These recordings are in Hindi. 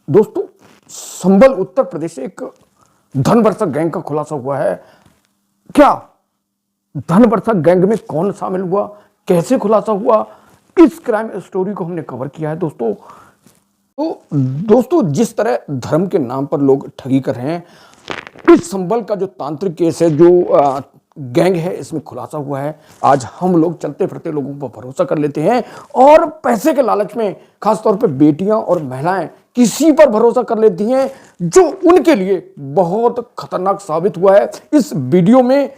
दोस्तों, संभल उत्तर प्रदेश से एक धन वर्षक गैंग का खुलासा हुआ है। क्या धन वर्षक गैंग में कौन शामिल हुआ, कैसे खुलासा हुआ, इस क्राइम स्टोरी को हमने कवर किया है दोस्तों। तो दोस्तों, जिस तरह धर्म के नाम पर लोग ठगी कर रहे हैं, इस संभल का जो तांत्रिक केस है, जो गैंग है, इसमें खुलासा हुआ है। आज हम लोग चलते फिरते लोगों पर भरोसा कर लेते हैं और पैसे के लालच में खासतौर पे बेटियां और महिलाएं किसी पर भरोसा कर लेती हैं जो उनके लिए बहुत खतरनाक साबित हुआ है। इस वीडियो में,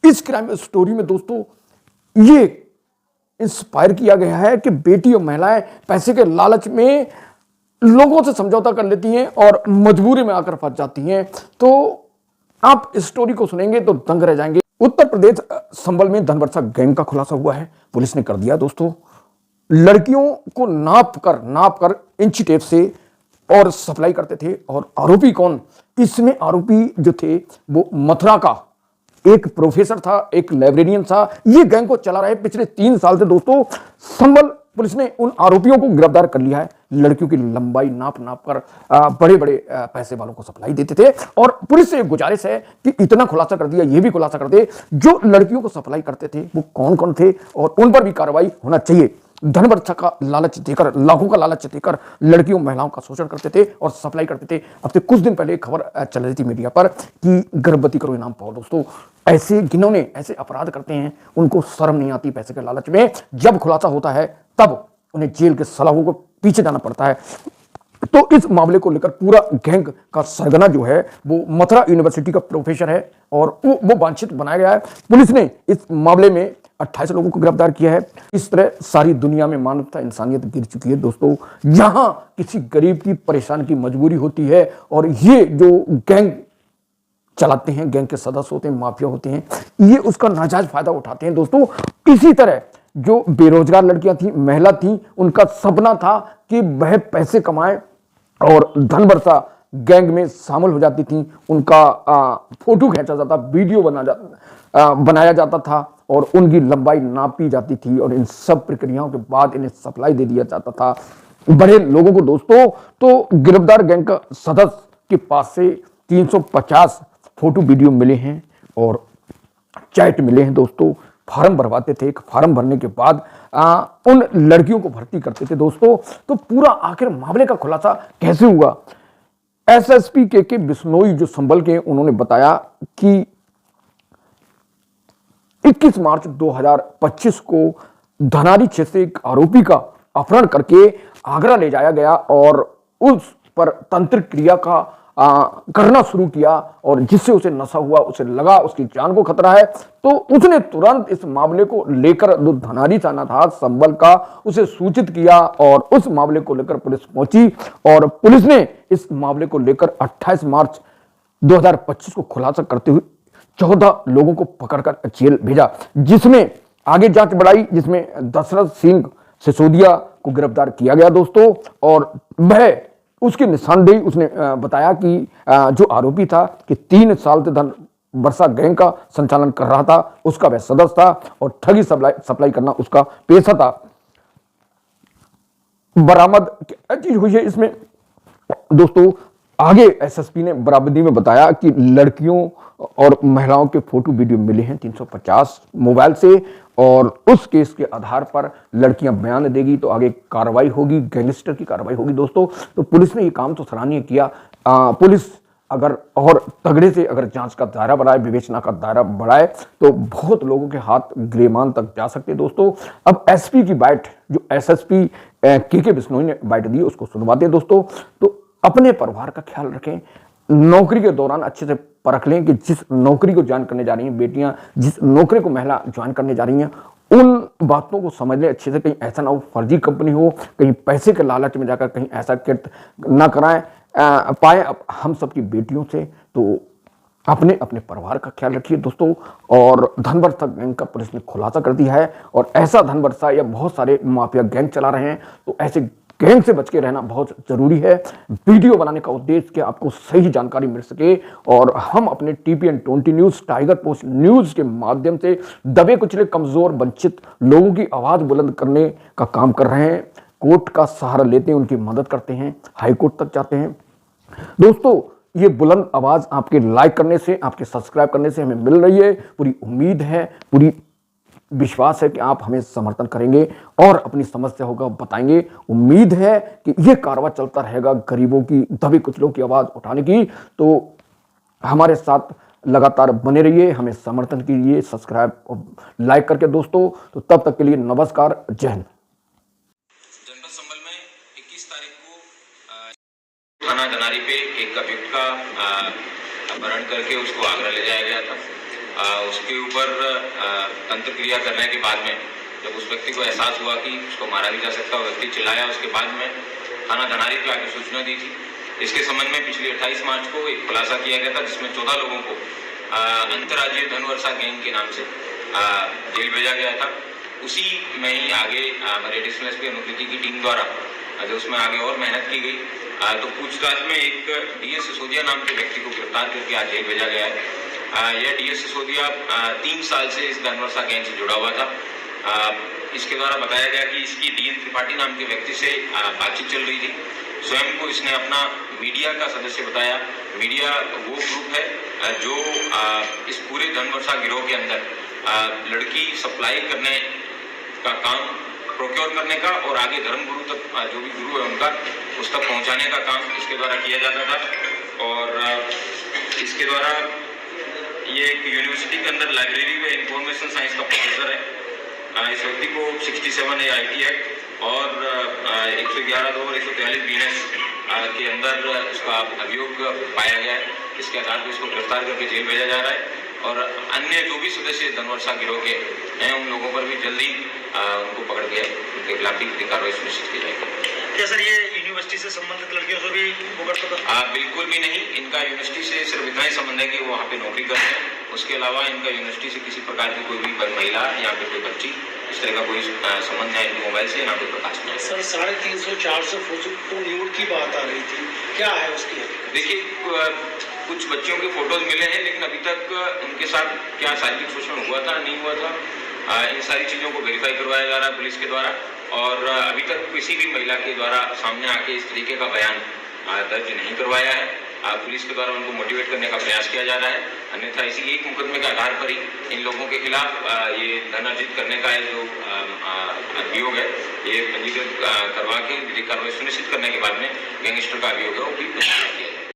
इस क्राइम स्टोरी में दोस्तों, ये इंस्पायर किया गया है कि बेटी और महिलाएं पैसे के लालच में लोगों से समझौता कर लेती हैं और मजबूरी में आकर फंस जाती हैं। तो आप इस स्टोरी को सुनेंगे तो दंग रह जाएंगे। उत्तर प्रदेश संभल में धन वर्षक गैंग का खुलासा हुआ है। पुलिस ने कर दिया दोस्तों। लड़कियों को नाप कर इंची टेप से और सप्लाई करते थे। और आरोपी कौन? इसमें आरोपी जो थे वो मथुरा का एक प्रोफेसर था, एक लाइब्रेरियन था। ये गैंग को चला रहे पिछले 3 साल से दोस्तों। संभल पुलिस ने उन आरोपियों को गिरफ्तार कर लिया है। लड़कियों की लंबाई नाप कर बड़े बड़े पैसे वालों को सप्लाई देते थे। और पुलिस से एक गुजारिश है कि इतना खुलासा कर दिया, ये भी खुलासा कर दे जो लड़कियों को सप्लाई करते थे वो कौन कौन थे और उन पर भी कार्रवाई होना चाहिए। धन वर्षा का लालच देकर, लाखों का लालच देकर लड़कियों महिलाओं का शोषण करते थे और सप्लाई करते थे। अब से कुछ दिन पहले खबर चल रही थी मीडिया पर कि गर्भवती करो इनाम पाओ। दोस्तों, ऐसे जिन्होंने ऐसे अपराध करते हैं उनको शर्म नहीं आती पैसे के लालच में। जब खुलासा होता है तब उन्हें जेल के सलाखों को पीछे जाना पड़ता है। तो इस मामले को लेकर पूरा गैंग का सरगना जो है वो मथुरा यूनिवर्सिटी का प्रोफेसर है और वो वांछित बनाया गया है। पुलिस ने इस मामले में 28 लोगों को गिरफ्तार किया है। इस तरह सारी दुनिया में मानवता, इंसानियत गिर चुकी है दोस्तों। यहां किसी गरीब की परेशान की मजबूरी होती है और ये जो गैंग चलाते हैं, गैंग के सदस्य होते हैं, माफिया होते हैं, ये उसका नाजायज फायदा उठाते हैं दोस्तों। इसी तरह जो बेरोजगार लड़कियां थी, महिला थी, उनका सपना था कि वह पैसे कमाए और धन वर्षा गैंग में शामिल हो जाती थी। उनका फोटो खींचा जाता, वीडियो बनाया जाता था और उनकी लंबाई नापी जाती थी और इन सब प्रक्रियाओं के बाद इन्हें सप्लाई दे दिया जाता था बड़े लोगों को दोस्तों। तो गिरफ्तार गैंग का सदस्य के पास से 350 फोटो वीडियो मिले हैं और चैट मिले हैं दोस्तों। फार्म भरवाते थे, एक फार्म भरने के बाद उन लड़कियों को भर्ती करते थे दोस्तों। तो पूरा आखिर मामले का खुलासा कैसे हुआ? एसएसपी के बिश्नोई जो संभल के, उन्होंने बताया कि 21 मार्च 2025 को धनारी क्षेत्र से एक आरोपी का अपहरण करके आगरा ले जाया गया और उस पर तंत्रिक क्रिया का करना शुरू किया और जिससे उसे नशा हुआ, उसे लगा उसकी जान को खतरा है। तो उसने तुरंत इस मामले को लेकर जो धनारी थाना था संभल का, उसे सूचित किया और उस मामले को लेकर पुलिस पहुंची और पुलिस ने इस मामले को लेकर 28 मार्च 2025 को खुलासा करते हुए 14 लोगों को पकड़कर जेल भेजा, जिसमें आगे जांच बढ़ाई, जिसमें दशरथ सिंह सिसोदिया को गिरफ्तार किया गया दोस्तों। और वह उसकी निशानदेही उसने बताया कि जो आरोपी था कि 3 साल से धन वर्षा गैंग का संचालन कर रहा था, उसका वह सदस्य था और ठगी सप्लाई करना उसका पेशा था। बरामद चीज हुई है इसमें दोस्तों। आगे एसएसपी ने बरामदी में बताया कि लड़कियों और महिलाओं के फोटो वीडियो मिले हैं 350 मोबाइल से और उस केस के आधार पर लड़कियां बयान देगी तो आगे कार्रवाई होगी, गैंगस्टर की कार्रवाई होगी दोस्तों। तो पुलिस ने ये काम तो सराहनीय किया। पुलिस अगर और तगड़े से अगर जांच का दायरा बढ़ाए, विवेचना का दायरा बढ़ाए तो बहुत लोगों के हाथ गिरेमान तक जा सकते हैं दोस्तों। अब एसपी की बाइट, जो एसएसपी के बिश्नोई ने बाइट दी, उसको सुनवाते हैं दोस्तों। तो अपने परिवार का ख्याल रखें, नौकरी के दौरान अच्छे से परख लें कि जिस नौकरी को ज्वाइन करने जा रही हैं बेटियां, जिस नौकरी को महिला ज्वाइन करने जा रही हैं, उन बातों को समझ लें अच्छे से। कहीं ऐसा ना हो फर्जी कंपनी हो, कहीं पैसे के लालच में जाकर कहीं ऐसा कृत्य ना कराएं पाए हम सबकी बेटियों से। तो अपने अपने परिवार का ख्याल रखिए दोस्तों। और धन वर्षा गैंग का पुलिस ने खुलासा कर दिया है और ऐसा धन वर्षा या बहुत सारे माफिया गैंग चला रहे हैं, तो ऐसे गैंग से बच के रहना बहुत जरूरी है। वीडियो बनाने का उद्देश्य कि आपको सही जानकारी मिल सके और हम अपने TPN 20 news, tiger post news के माध्यम से दबे कुचले, कमजोर, वंचित लोगों की आवाज बुलंद करने का काम कर रहे हैं। कोर्ट का सहारा लेते हैं, उनकी मदद करते हैं, हाई कोर्ट तक जाते हैं। दोस्तों, ये बुलंद आवाज आपके लाइक करने से, आपके सब्सक्राइब करने से हमें मिल रही है। पूरी उम्मीद है, पूरी विश्वास है कि आप हमें समर्थन करेंगे और अपनी समस्याओं का बताएंगे। उम्मीद है कि यह कारवां चलता रहेगा गरीबों की, दबे कुचलों की आवाज उठाने की। तो हमारे साथ लगातार बने रहिए, हमें समर्थन कीजिए, सब्सक्राइब और लाइक करके दोस्तों। तो तब तक के लिए नमस्कार, जय हिंद। जनपद संभल में 21 तारीख को थाना धनारी पे एक अभियुक्त का अपहरण करके उसको आगरा ले जाया गया था। उसके ऊपर तंत्र क्रिया करने के बाद में जब उस व्यक्ति को एहसास हुआ कि उसको मारा भी जा सकता है, व्यक्ति चिल्लाया, उसके बाद में थाना धनारी पे आके सूचना दी थी। इसके संबंध में पिछले 28 मार्च को एक खुलासा किया गया था, जिसमें 14 लोगों को अंतर्राज्यीय धनवर्षा गैंग के नाम से जेल भेजा गया था। उसी में ही आगे हमारे एडिशनल एसपी अनुकृति की टीम द्वारा जो उसमें आगे और मेहनत की गई, तो पूछताछ में एक डीएस सिसोदिया नाम के व्यक्ति को गिरफ्तार करके आज जेल भेजा गया है। यह डीएस सिसोदिया 3 साल से इस धनवर्षा गैंग से जुड़ा हुआ था। इसके द्वारा बताया गया कि इसकी डीएन त्रिपाठी नाम के व्यक्ति से बातचीत चल रही थी। स्वयं को इसने अपना मीडिया का सदस्य बताया। मीडिया वो ग्रुप है जो इस पूरे धनवर्षा गिरोह के अंदर लड़की सप्लाई करने का काम, प्रोक्योर करने का और आगे धर्मगुरु तक जो भी गुरु है उनका उस तक पहुंचाने का काम इसके द्वारा किया जाता था। और इसके द्वारा ये एक यूनिवर्सिटी के अंदर लाइब्रेरी में इंफॉर्मेशन साइंस का प्रोफेसर है। इस व्यक्ति को 67 आईटी एक्ट और 111(2) और 143 बीएनएस के अंदर उसका अभियोग पाया गया है। इसके आधार पर इसको गिरफ्तार करके जेल भेजा जा रहा है और अन्य जो भी सदस्य धनवर्षा गिरोह के हैं उन लोगों पर भी जल्दी उनको पकड़ के उनके खिलाफ भी कार्रवाई सुनिश्चित की जाएगी। क्या सर ये यूनिवर्सिटी से संबंधित लड़कियों से भी बिल्कुल भी नहीं। इनका यूनिवर्सिटी से सिर्फ इतना ही संबंध है कि वो वहाँ पे नौकरी करते हैं। उसके अलावा इनका यूनिवर्सिटी से किसी प्रकार की कोई भी महिला या फिर कोई बच्ची इस तरह का कोई संबंध है इनके मोबाइल से ना कोई प्रकाश में। सर 350-400 फोटो न्यूड की बात आ रही थी, क्या है उसकी? देखिए, कुछ बच्चियों के फोटोज मिले हैं, लेकिन अभी तक उनके साथ क्या शारीरिक शोषण हुआ था नहीं हुआ था, इन सारी चीजों को वेरीफाई करवाया जा रहा है पुलिस के द्वारा। और अभी तक किसी भी महिला के द्वारा सामने आके इस तरीके का बयान दर्ज नहीं करवाया है। पुलिस के द्वारा उनको मोटिवेट करने का प्रयास किया जा रहा है। अन्यथा इसी एक मुकदमे के आधार पर ही इन लोगों के खिलाफ ये धन अर्जित करने का जो अभियोग है ये पंजीकृत करवा के विधिक कार्रवाई सुनिश्चित करने के बाद में गैंगस्टर का अभियोग है वो भी किया